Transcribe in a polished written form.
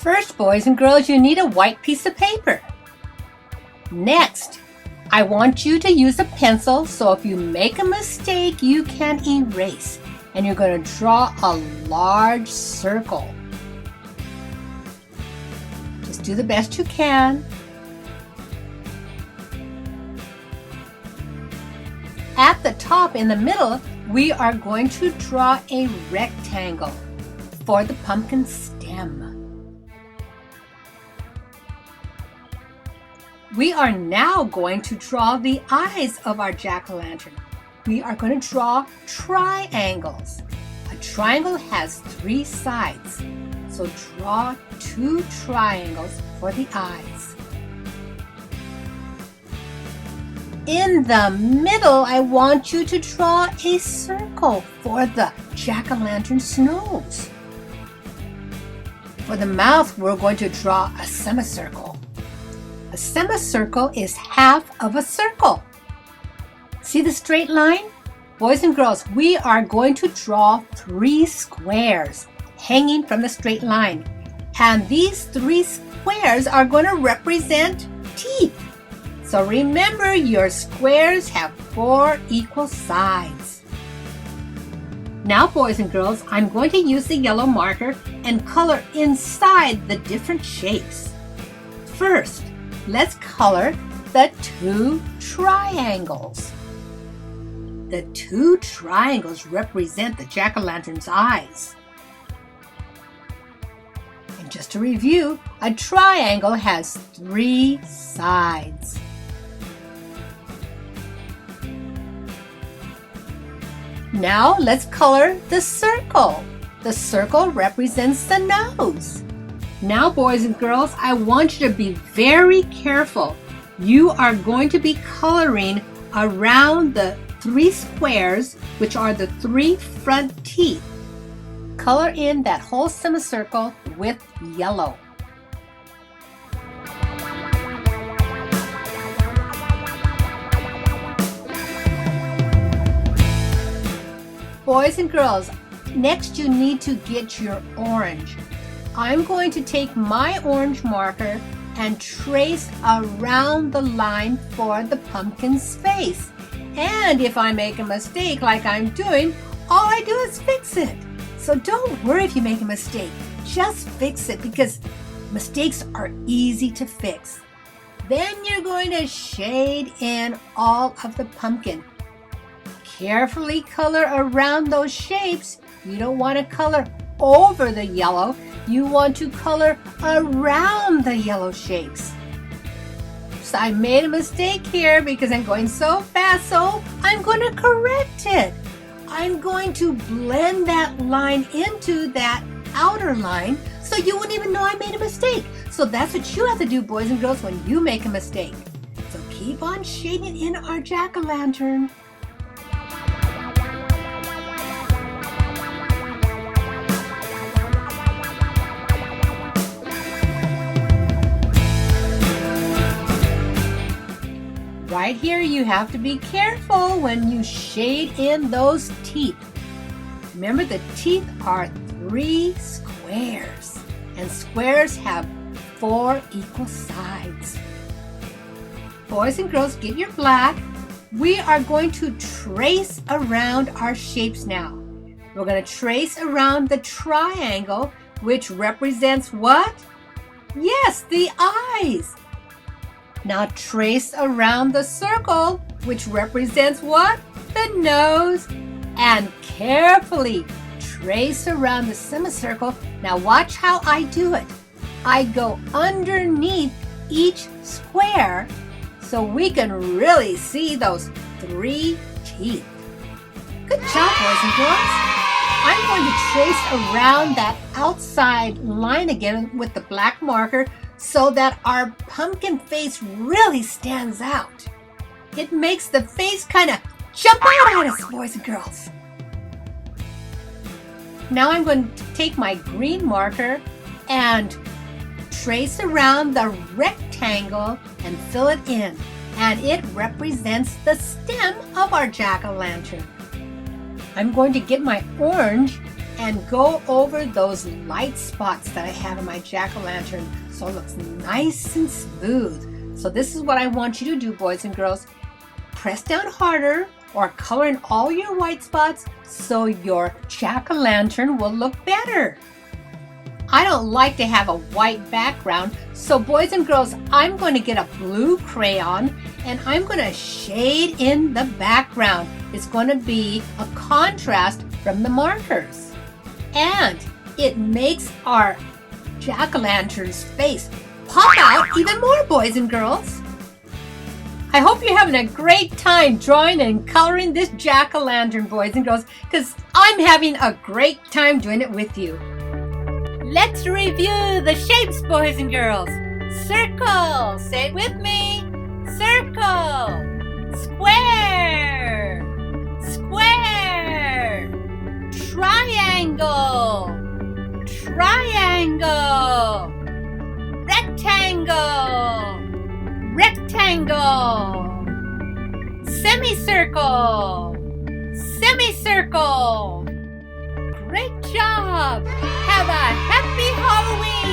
First, boys and girls, you need a white piece of paper. Next, I want you to use a pencil, so if you make a mistake, you can erase. And you're going to draw a large circle. Just do the best you can. At the top in the middle, we are going to draw a rectangle for the pumpkin stem. We are now going to draw the eyes of our jack-o'-lantern. We are going to draw triangles. A triangle has 3 sides, so draw 2 triangles for the eyes. In the middle, I want you to draw a circle for the jack-o'-lantern's nose. For the mouth, we're going to draw a semicircle. A semicircle is half of a circle. See the straight line? Boys and girls, we are going to draw 3 squares hanging from the straight line. And these 3 squares are going to represent teeth. So remember, your squares have 4 equal sides. Now, boys and girls, I'm going to use the yellow marker and color inside the different shapes. First, let's color the 2 triangles. The 2 triangles represent the jack-o'-lantern's eyes. And just to review, a triangle has 3 sides. Now let's color the circle. The circle represents the nose. Now, boys and girls, I want you to be very careful. You are going to be coloring around the 3 squares, which are the 3 front teeth. Color in that whole semicircle with yellow. Boys and girls, next you need to get your orange. I'm going to take my orange marker and trace around the line for the pumpkin's face. And if I make a mistake like I'm doing, all I do is fix it. So don't worry if you make a mistake. Just fix it, because mistakes are easy to fix. Then you're going to shade in all of the pumpkin. Carefully color around those shapes. You don't want to color over the yellow. You want to color around the yellow shapes. So I made a mistake here because I'm going so fast, so I'm going to correct it. I'm going to blend that line into that outer line so you wouldn't even know I made a mistake. So that's what you have to do, boys and girls, when you make a mistake. So keep on shading in our jack-o'-lantern. Right here, you have to be careful when you shade in those teeth. Remember, the teeth are 3 squares, and squares have 4 equal sides. Boys and girls, get your black. We are going to trace around our shapes now. We're going to trace around the triangle, which represents what? Yes, the eyes. Now trace around the circle, which represents what? The nose. And carefully trace around the semicircle. Now watch how I do it. I go underneath each square so we can really see those 3 teeth. Good job, boys and girls. I'm going to trace around that outside line again with the black marker so that our pumpkin face really stands out. It makes the face kind of jump out at us, boys and girls. Now I'm going to take my green marker and trace around the rectangle and fill it in. And it represents the stem of our jack-o'-lantern. I'm going to get my orange and go over those light spots that I have in my jack-o'-lantern so it looks nice and smooth. So this is what I want you to do, boys and girls. Press down harder or color in all your white spots so your jack-o'-lantern will look better. I don't like to have a white background, so boys and girls, I'm going to get a blue crayon and I'm going to shade in the background. It's going to be a contrast from the markers. And it makes our jack-o'-lantern's face pop out even more, boys and girls. I hope you're having a great time drawing and coloring this jack-o'-lantern, boys and girls, because I'm having a great time doing it with you. Let's review the shapes, boys and girls. Circle, say it with me. Circle, square, square, triangle, triangle, rectangle, rectangle, semicircle, semicircle. Great job! Have a happy Halloween!